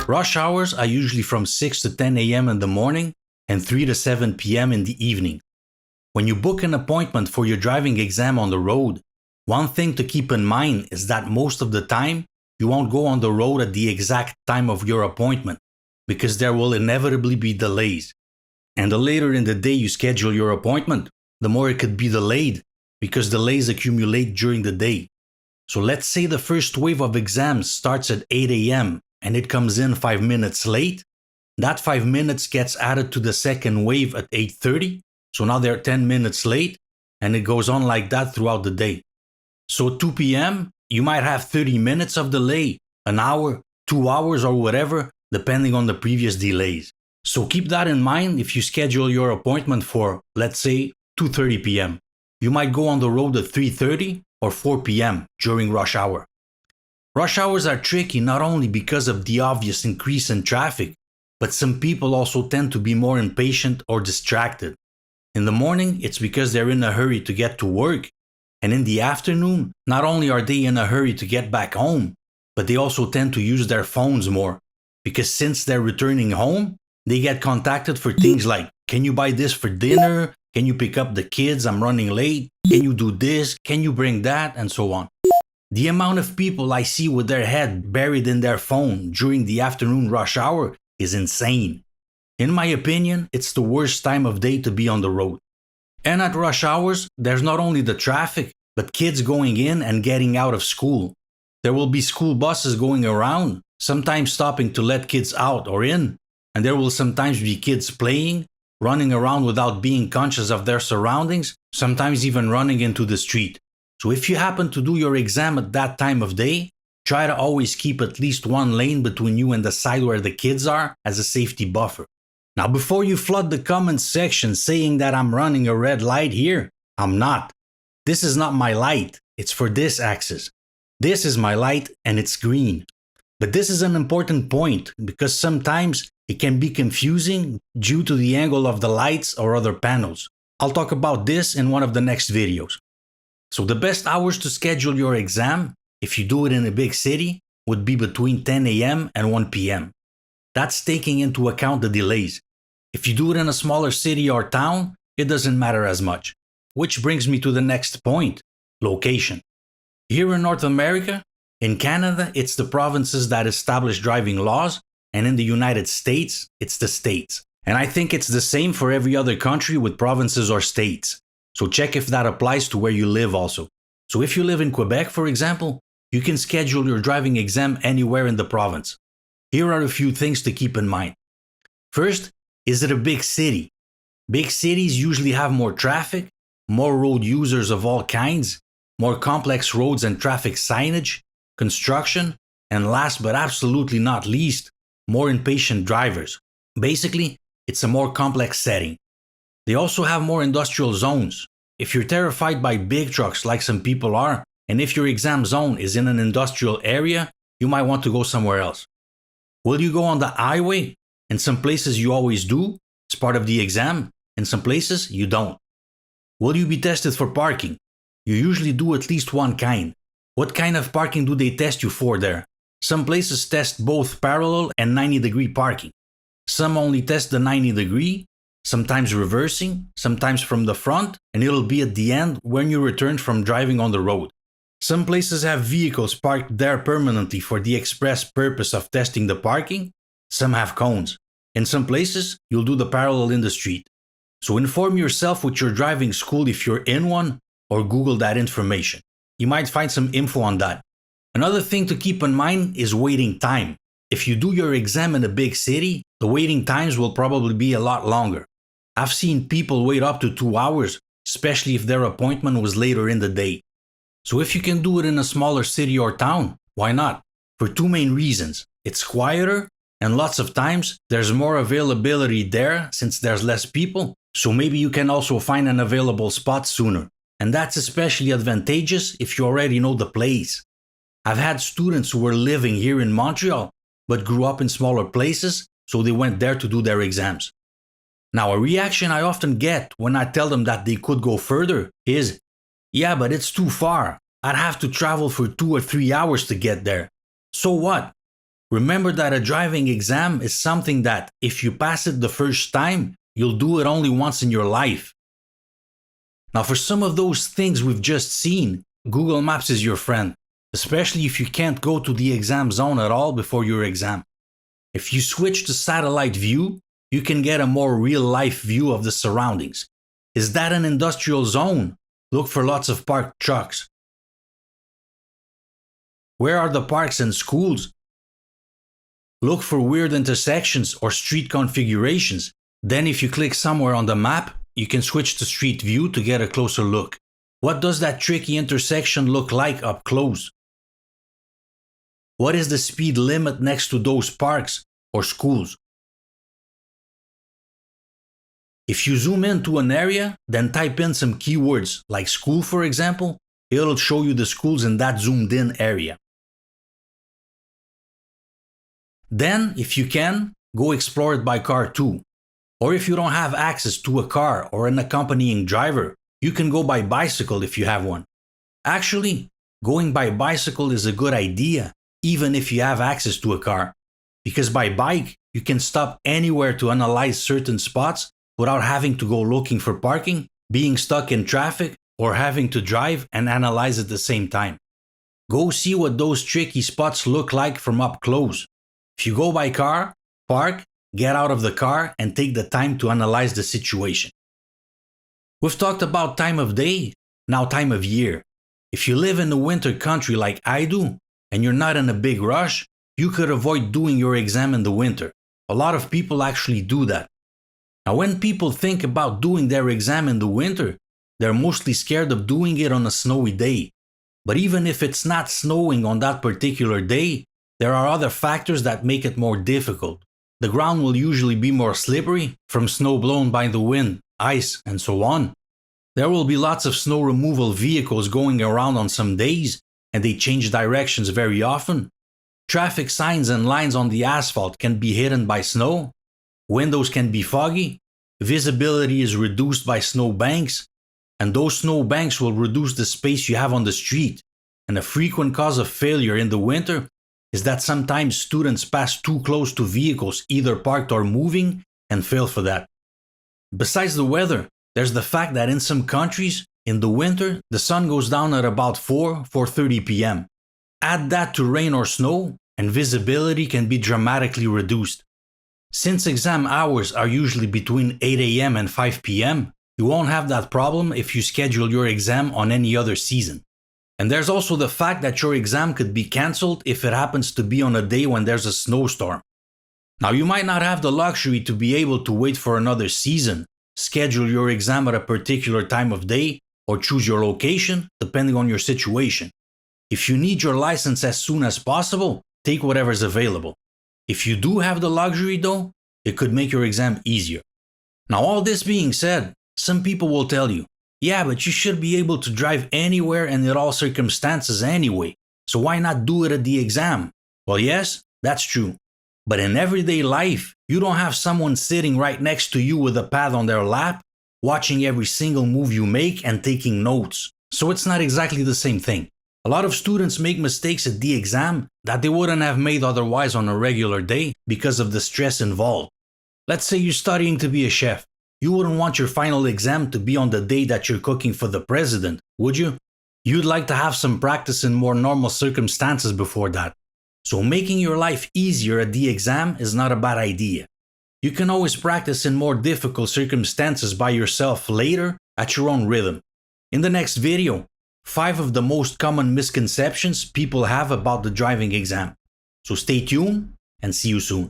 Rush hours are usually from 6 to 10 a.m. in the morning and 3 to 7 p.m. in the evening. When you book an appointment for your driving exam on the road, one thing to keep in mind is that most of the time, you won't go on the road at the exact time of your appointment, because there will inevitably be delays. And the later in the day you schedule your appointment, the more it could be delayed, because delays accumulate during the day. So let's say the first wave of exams starts at 8 a.m. and it comes in 5 minutes late. That 5 minutes gets added to the second wave at 8:30, so now they're 10 minutes late, and it goes on like that throughout the day. So 2 p.m., you might have 30 minutes of delay, an hour, 2 hours or whatever, depending on the previous delays. So keep that in mind if you schedule your appointment for, let's say, 2:30 p.m. You might go on the road at 3:30 or 4 p.m. during rush hour. Rush hours are tricky not only because of the obvious increase in traffic, but some people also tend to be more impatient or distracted. In the morning, it's because they're in a hurry to get to work. And in the afternoon, not only are they in a hurry to get back home, but they also tend to use their phones more. Because since they're returning home, they get contacted for things like, can you buy this for dinner? Can you pick up the kids? I'm running late. Can you do this? Can you bring that? And so on. The amount of people I see with their head buried in their phone during the afternoon rush hour is insane. In my opinion, it's the worst time of day to be on the road. And at rush hours, there's not only the traffic, but kids going in and getting out of school. There will be school buses going around, sometimes stopping to let kids out or in, and there will sometimes be kids playing, running around without being conscious of their surroundings, sometimes even running into the street. So if you happen to do your exam at that time of day, try to always keep at least one lane between you and the side where the kids are as a safety buffer. Now, before you flood the comments section saying that I'm running a red light here, I'm not. This is not my light, it's for this axis. This is my light and it's green. But this is an important point because sometimes it can be confusing due to the angle of the lights or other panels. I'll talk about this in one of the next videos. So the best hours to schedule your exam, if you do it in a big city, would be between 10 a.m. and 1 p.m. That's taking into account the delays. If you do it in a smaller city or town, it doesn't matter as much. Which brings me to the next point, location. Here in North America, in Canada, it's the provinces that establish driving laws, and in the United States, it's the states. And I think it's the same for every other country with provinces or states. So check if that applies to where you live also. So if you live in Quebec, for example, you can schedule your driving exam anywhere in the province. Here are a few things to keep in mind. First, is it a big city? Big cities usually have more traffic, more road users of all kinds, more complex roads and traffic signage, construction, and last but absolutely not least, more impatient drivers. Basically, it's a more complex setting. They also have more industrial zones. If you're terrified by big trucks like some people are, and if your exam zone is in an industrial area, you might want to go somewhere else. Will you go on the highway? In some places you always do. It's part of the exam. In some places you don't. Will you be tested for parking? You usually do at least one kind. What kind of parking do they test you for there? Some places test both parallel and 90-degree parking. Some only test the 90-degree, sometimes reversing, sometimes from the front, and it'll be at the end when you return from driving on the road. Some places have vehicles parked there permanently for the express purpose of testing the parking. Some have cones. In some places, you'll do the parallel in the street. So inform yourself with your driving school if you're in one, or Google that information. You might find some info on that. Another thing to keep in mind is waiting time. If you do your exam in a big city, the waiting times will probably be a lot longer. I've seen people wait up to 2 hours, especially if their appointment was later in the day. So if you can do it in a smaller city or town, why not? For two main reasons. It's quieter, and lots of times there's more availability there since there's less people, so maybe you can also find an available spot sooner. And that's especially advantageous if you already know the place. I've had students who were living here in Montreal, but grew up in smaller places, so they went there to do their exams. Now, a reaction I often get when I tell them that they could go further is, yeah, but it's too far. I'd have to travel for 2 or 3 hours to get there. So what? Remember that a driving exam is something that, if you pass it the first time, you'll do it only once in your life. Now, for some of those things we've just seen, Google Maps is your friend, especially if you can't go to the exam zone at all before your exam. If you switch to satellite view, you can get a more real-life view of the surroundings. Is that an industrial zone? Look for lots of parked trucks. Where are the parks and schools? Look for weird intersections or street configurations. Then if you click somewhere on the map, you can switch to street view to get a closer look. What does that tricky intersection look like up close? What is the speed limit next to those parks or schools? If you zoom into an area, then type in some keywords like school, for example, it'll show you the schools in that zoomed in area. Then, if you can, go explore it by car too. Or if you don't have access to a car or an accompanying driver, you can go by bicycle if you have one. Actually, going by bicycle is a good idea, even if you have access to a car. Because by bike, you can stop anywhere to analyze certain spots without having to go looking for parking, being stuck in traffic, or having to drive and analyze at the same time. Go see what those tricky spots look like from up close. If you go by car, park, get out of the car, and take the time to analyze the situation. We've talked about time of day, now time of year. If you live in a winter country like I do, and you're not in a big rush, you could avoid doing your exam in the winter. A lot of people actually do that. Now, when people think about doing their exam in the winter, they're mostly scared of doing it on a snowy day. But even if it's not snowing on that particular day, there are other factors that make it more difficult. The ground will usually be more slippery from snow blown by the wind, ice, and so on. There will be lots of snow removal vehicles going around on some days, and they change directions very often. Traffic signs and lines on the asphalt can be hidden by snow. Windows can be foggy. Visibility is reduced by snow banks, and those snow banks will reduce the space you have on the street. And a frequent cause of failure in the winter is that sometimes students pass too close to vehicles either parked or moving and fail for that. Besides the weather, there's the fact that in some countries, in the winter, the sun goes down at about 4:30 p.m. Add that to rain or snow, and visibility can be dramatically reduced. Since exam hours are usually between 8 a.m. and 5 p.m., you won't have that problem if you schedule your exam on any other season. And there's also the fact that your exam could be cancelled if it happens to be on a day when there's a snowstorm. Now, you might not have the luxury to be able to wait for another season, schedule your exam at a particular time of day, or choose your location, depending on your situation. If you need your license as soon as possible, take whatever's available. If you do have the luxury though, it could make your exam easier. Now, all this being said, some people will tell you, yeah, but you should be able to drive anywhere and in all circumstances anyway, so why not do it at the exam? Well, yes, that's true. But in everyday life, you don't have someone sitting right next to you with a pad on their lap, watching every single move you make and taking notes. So it's not exactly the same thing. A lot of students make mistakes at the exam that they wouldn't have made otherwise on a regular day because of the stress involved. Let's say you're studying to be a chef. You wouldn't want your final exam to be on the day that you're cooking for the president, would you? You'd like to have some practice in more normal circumstances before that. So making your life easier at the exam is not a bad idea. You can always practice in more difficult circumstances by yourself later at your own rhythm. In the next video, 5 of the most common misconceptions people have about the driving exam. So stay tuned and see you soon.